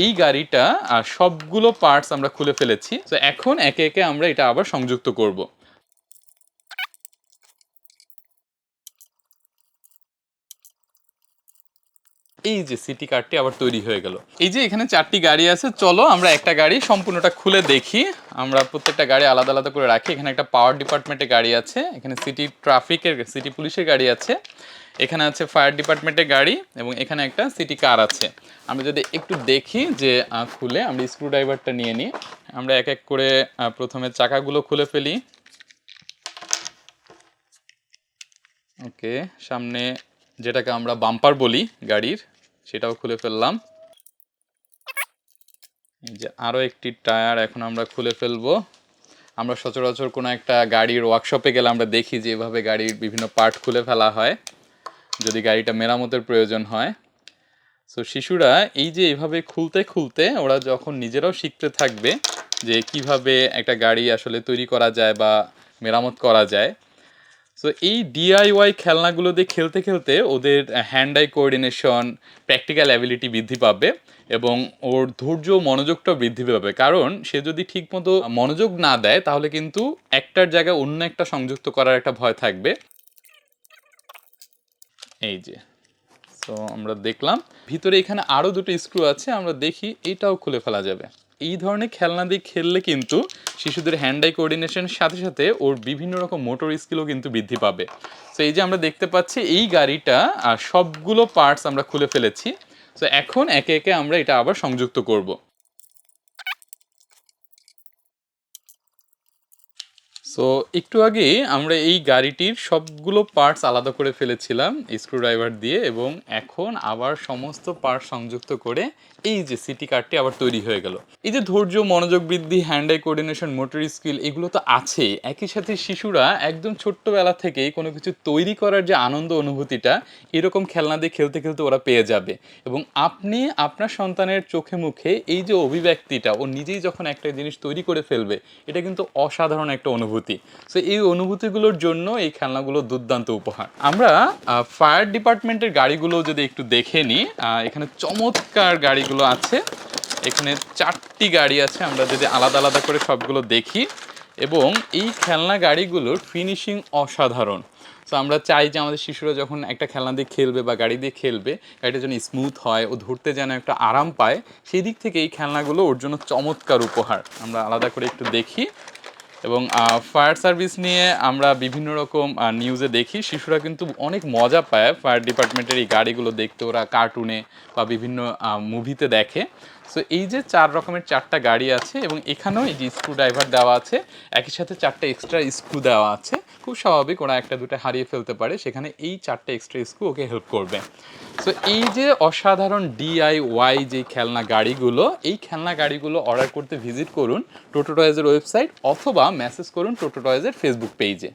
এই গাড়িটা সবগুলো পার্টস আমরা খুলে ফেলেছি। তো এখন একে একে আমরা এটা আবার সংযুক্ত করব। এই যে সিটি কারটি আবার তৈরি হয়ে গেল। এই যে এখানে 4টি গাড়ি আছে, চলো আমরা একটা গাড়ি সম্পূর্ণটা খুলে দেখি। আমরা প্রত্যেকটা গাড়ি আলাদা আলাদা করে রাখি। এখানে একটা পাওয়ার ডিপার্টমেন্টের গাড়ি আছে, এখানে সিটি পুলিশের গাড়ি আছে, এখানে আছে ফায়ার ডিপার্টমেন্টের গাড়ি এবং এখানে একটা সিটি কার আছে। আমরা যদি একটু দেখি যে খুলে আমরা স্ক্রুড্রাইভারটা নিয়ে নিই। আমরা এক এক করে প্রথমে চাকাগুলো খুলে ফেলি। ওকে, সামনে যেটাকে আমরা বাম্পার বলি গাড়ির, সেটাও খুলে ফেললাম। এই যে আরও একটি টায়ার এখন আমরা খুলে ফেলবো। আমরা সচরাচর কোনো একটা গাড়ির ওয়ার্কশপে গেলে আমরা দেখি যে এভাবে গাড়ির বিভিন্ন পার্ট খুলে ফেলা হয় যদি গাড়িটা মেরামতের প্রয়োজন হয়। সো শিশুরা এই যে এভাবে খুলতে খুলতে ওরা যখন নিজেরাও শিখতে থাকবে যে কিভাবে একটা গাড়ি আসলে তৈরি করা যায় বা মেরামত করা যায়। সো এই ডিআইওয়াই খেলনাগুলো দিয়ে খেলতে খেলতে ওদের hand I coordination, practical ability বৃদ্ধি পাবে এবং ওর ধৈর্য মনোযোগটাও বৃদ্ধি পাবে। কারণ সে যদি ঠিকমতো মনোযোগ না দেয় তাহলে কিন্তু একটার জায়গায় অন্য একটা সংযুক্ত করার একটা ভয় থাকবে। এই যে, তো আমরা দেখলাম ভিতরে এখানে আরও দুটো স্ক্রু আছে, আমরা দেখি এটাও খুলে ফেলা যাবে। এই ধরনের খেলনা দিয়ে খেললে কিন্তু শিশুদের হ্যান্ড আই কোঅর্ডিনেশনের সাথে সাথে ওর বিভিন্ন রকম মোটর স্কিলও কিন্তু বৃদ্ধি পাবে। তো এই যে আমরা দেখতে পাচ্ছি এই গাড়িটা সবগুলো পার্টস আমরা খুলে ফেলেছি। তো এখন একে একে আমরা এটা আবার সংযুক্ত করব। সো একটু আগে আমরা এই গাড়িটির সবগুলো পার্টস আলাদা করে ফেলেছিলাম স্ক্রুড্রাইভার দিয়ে এবং এখন আবার সমস্ত পার্টস সংযুক্ত করে এই যে সিটি কারটি আবার তৈরি হয়ে গেল। এই যে ধৈর্য, মনোযোগ বৃদ্ধি, hand I coordination, motor skill এগুলো তো আছেই, একই সাথে শিশুরা একদম ছোট্টবেলা থেকেই কোনো কিছু তৈরি করার যে আনন্দ অনুভূতিটা এরকম খেলনা দিয়ে খেলতে খেলতে ওরা পেয়ে যাবে। এবং আপনি আপনার সন্তানের চোখে মুখে এই যে অভিব্যক্তিটা ও নিজেই যখন একটা জিনিস তৈরি করে ফেলবে, এটা কিন্তু অসাধারণ একটা অনুভূতি। সো এই অনুভূতিগুলোর জন্য এই খেলনাগুলো দুর্দান্ত উপহার। আমরা ফায়ার ডিপার্টমেন্টের গাড়িগুলো যদি একটু দেখে নিই, এখানে চমৎকার গাড়িগুলো আছে। এখানে 4টি গাড়ি আছে, আমরা যদি আলাদা আলাদা করে সবগুলো দেখি। এবং এই খেলনা গাড়িগুলোর ফিনিশিং অসাধারণ। সো আমরা চাই যে আমাদের শিশুরা যখন একটা খেলনা দিয়ে খেলবে বা গাড়ি দিয়ে খেলবে, গাড়িটা যেন স্মুথ হয়, ও ধরতে যেন একটা আরাম পায়, সেই দিক থেকে এই খেলনাগুলো ওর জন্য চমৎকার উপহার। আমরা আলাদা করে একটু দেখি। এবং ফায়ার সার্ভিস নিয়ে আমরা বিভিন্ন রকম নিউজে দেখি শিশুরা কিন্তু অনেক মজা পায় ফায়ার ডিপার্টমেন্টের এই গাড়িগুলো দেখতে, ওরা কার্টুনে বা বিভিন্ন মুভিতে দেখে। সো এই যে 4 রকমের 4টা গাড়ি আছে এবং এখানেও এই যে স্ক্রু ড্রাইভার দেওয়া আছে, একই সাথে 4টা এক্সট্রা স্ক্রু দেওয়া আছে। খুব স্বাভাবিক ওরা একটা দুটো হারিয়ে ফেলতে পারে, সেখানে এই 4টা এক্সট্রা স্ক্রু ওকে হেল্প করবে। সো এই যে অসাধারণ ডিআইওয়াই যে খেলনা গাড়িগুলো, এই খেলনা গাড়িগুলো অর্ডার করতে ভিজিট করুন টোটো টয়েজের ওয়েবসাইট অথবা মেসেজ করুন টোটো টয়েজের ফেসবুক পেজে।